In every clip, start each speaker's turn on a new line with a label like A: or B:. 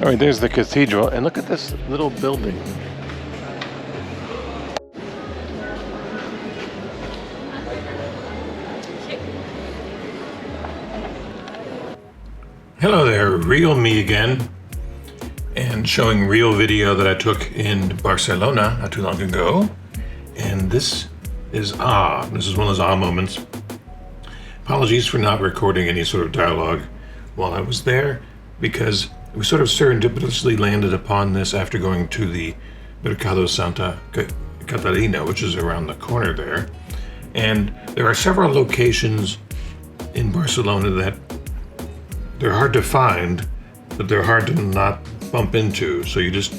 A: All right, there's the cathedral, and look at this little building. Hello there, real me again, and showing real video that I took in Barcelona not too long ago. And this is this is one of those moments. Apologies for not recording any sort of dialogue while I was there, because we sort of serendipitously landed upon this after going to the Mercado Santa Catalina, which is around the corner there. And there are several locations in Barcelona that they're hard to find, but they're hard to not bump into. So you just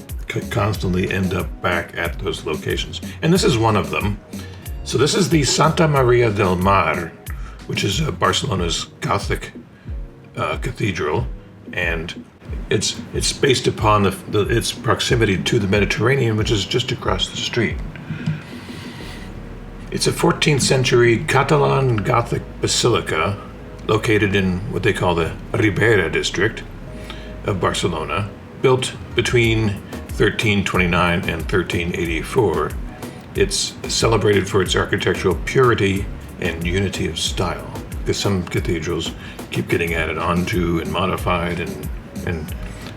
A: constantly end up back at those locations. And this is one of them. So this is the Santa Maria del Mar, which is Barcelona's Gothic cathedral. And it's based upon its proximity to the Mediterranean, which is just across the street. It's a 14th century Catalan Gothic basilica located in what they call the Ribera district of Barcelona, built between 1329 and 1384. It's celebrated for its architectural purity and unity of style, because some cathedrals keep getting added onto and modified, and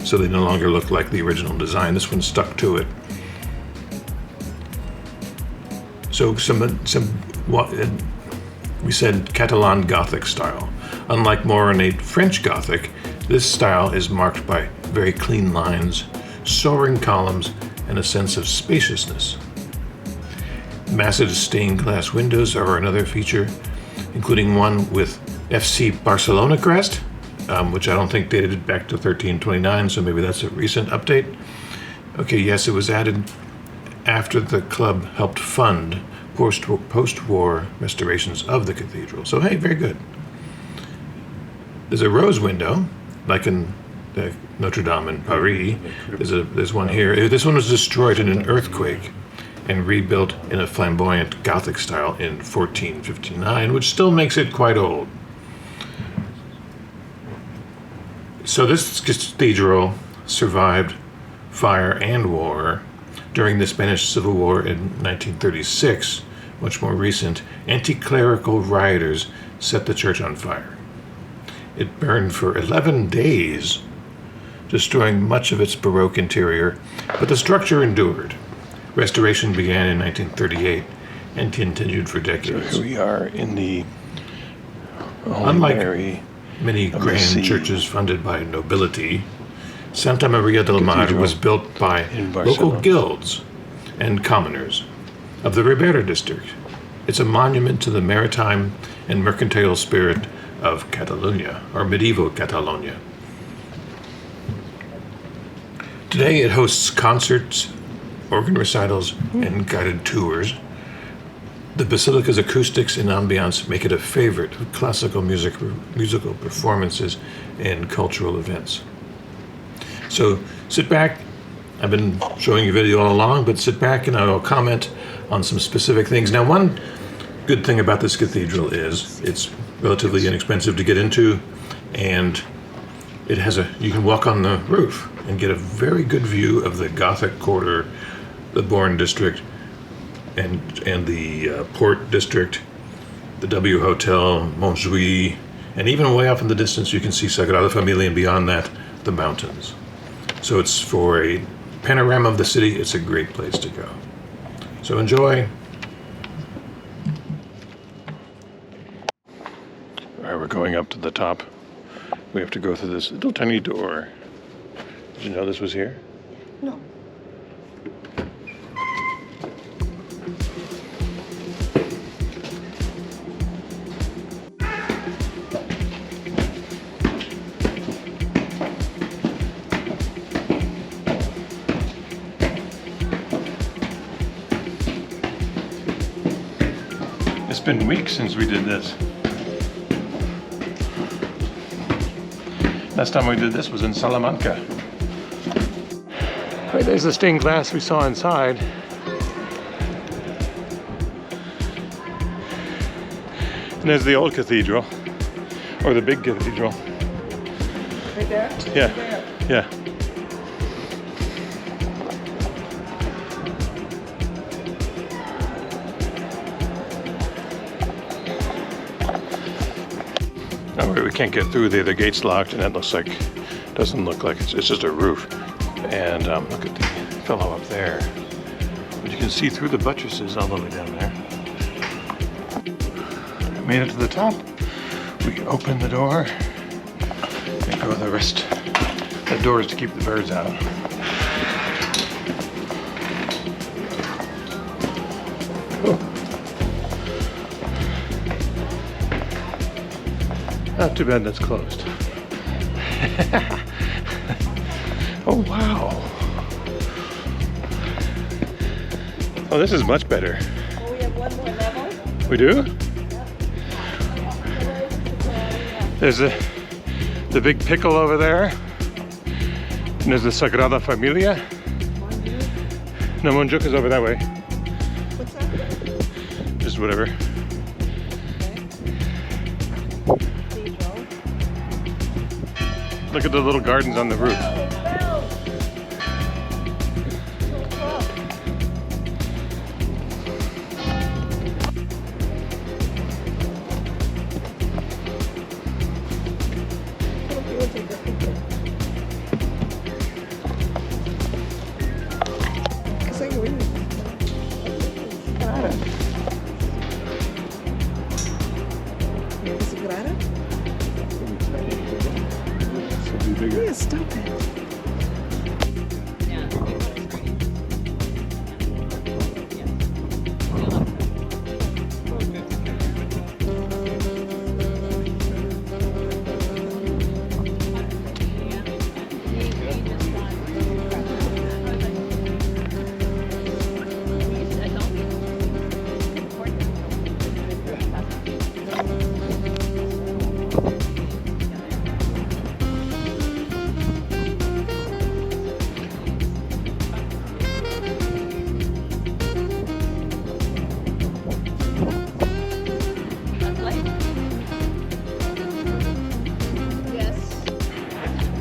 A: so they no longer look like the original design. This one stuck to it. So we said Catalan Gothic style. Unlike more ornate French Gothic, this style is marked by very clean lines, soaring columns, and a sense of spaciousness. Massive stained glass windows are another feature, including one with FC Barcelona crest, which I don't think dated back to 1329, so maybe that's a recent update. Okay, yes, it was added after the club helped fund post-war restorations of the cathedral. So hey, very good. There's a rose window, like in the Notre Dame in Paris. There's one here. This one was destroyed in an earthquake and rebuilt in a flamboyant Gothic style in 1459, which still makes it quite old. So this cathedral survived fire and war. During the Spanish Civil War in 1936, much more recent, anti-clerical rioters set the church on fire. It burned for 11 days, destroying much of its baroque interior, but the structure endured. Restoration began in 1938 and continued for decades. So here we are in the
B: Unlike
A: many grand churches funded by nobility, Santa Maria del Mar was built by local guilds and commoners of the Ribera district. It's a monument to the maritime and mercantile spirit of Catalonia, or medieval Catalonia. Today it hosts concerts, organ recitals, and guided tours. The basilica's acoustics and ambiance make it a favorite of classical musical performances and cultural events. So sit back. I've been showing you video all along, but sit back and I will comment on some specific things. Now, one good thing about this cathedral is it's relatively inexpensive to get into, and it has you can walk on the roof and get a very good view of the Gothic quarter, the Born district, and the Port district, the W Hotel, Montjuïc, and even way off in the distance you can see Sagrada Familia, and beyond that, the mountains. So it's for a panorama of the city, it's a great place to go. So enjoy. All right, we're going up to the top. We have to go through this little tiny door. Did you know this was here?
B: No.
A: It's been weeks since we did this. Last time we did this was in Salamanca. Right, there's the stained glass we saw inside. And there's the old cathedral, or the big cathedral.
B: Right there?
A: Yeah,
B: Right there.
A: yeah. Oh, we can't get through there. The gate's locked, and it doesn't look like it's just a roof. And look at the fellow up there. But you can see through the buttresses all the way down there. Made it to the top. We open the door and go the rest. The door is to keep the birds out. Oh. Not too bad that's closed. Oh, wow. Oh, this is much better.
C: Oh, we have one more level?
A: We do? There's the big pickle over there. And there's the Sagrada Familia. No, Monjuk is over that way.
C: What's that?
A: Just whatever. Look at the little gardens on the roof.
C: Yeah, stop it.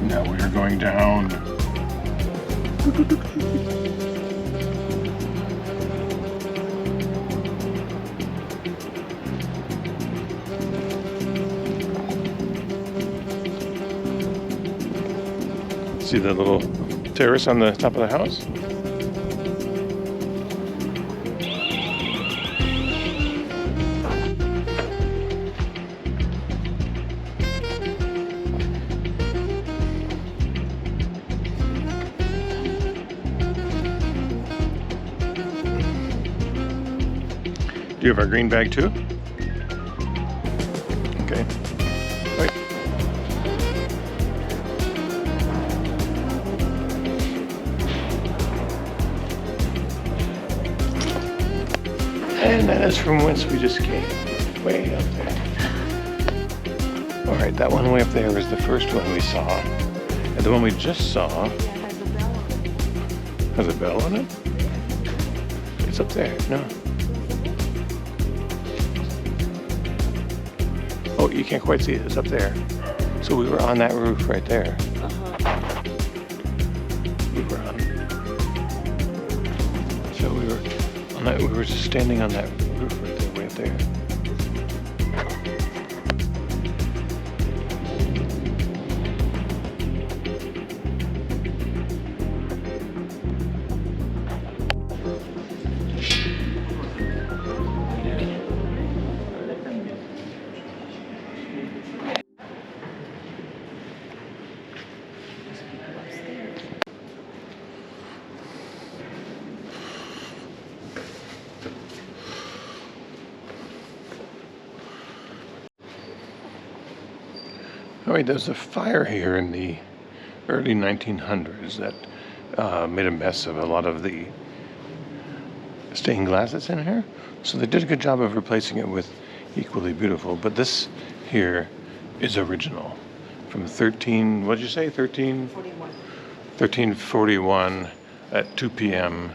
A: Now we are going down. See the little terrace on the top of the house? Do you have our green bag too? Okay. Right. And that is from whence we just came. Way up there. Alright, that one way up there is the first one we saw. And the one we just saw has a bell on it? It's up there. No. Oh, you can't quite see it. It's up there. So we were on that roof right there. We were on. So we were on that. We were just standing on that roof right there, way up there. All right, there's a fire here in the early 1900s that made a mess of a lot of the stained glass that's in here. So they did a good job of replacing it with equally beautiful. But this here is original from what did you say? 1341 at 2 p.m.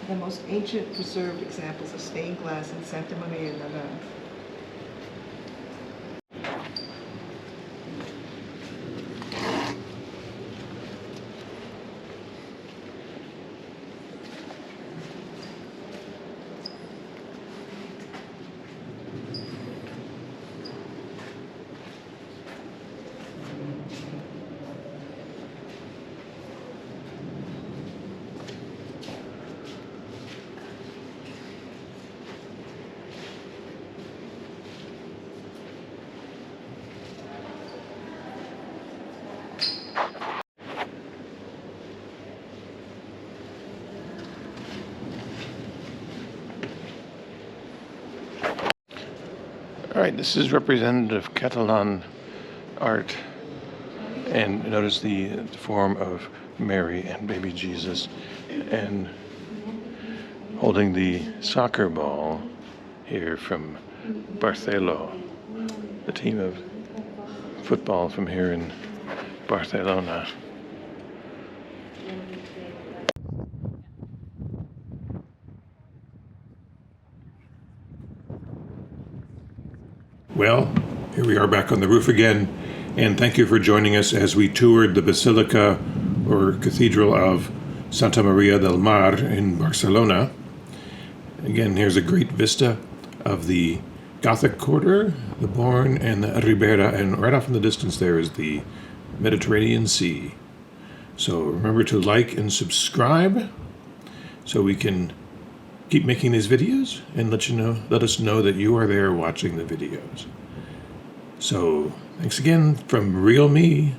C: The most ancient preserved examples of stained glass in Santa Maria Novella.
A: All right, this is representative Catalan art, and notice the form of Mary and baby Jesus, and holding the soccer ball here from Barcelona, the team of football from here in Barcelona. Well, here we are back on the roof again, and thank you for joining us as we toured the basilica or cathedral of Santa Maria del Mar in Barcelona. Again, here's a great vista of the Gothic quarter, the Bourne, and the Ribera, and right off in the distance there is the Mediterranean Sea. So remember to like and subscribe so we can keep making these videos and let us know that you are there watching the videos. So thanks again from Real Me.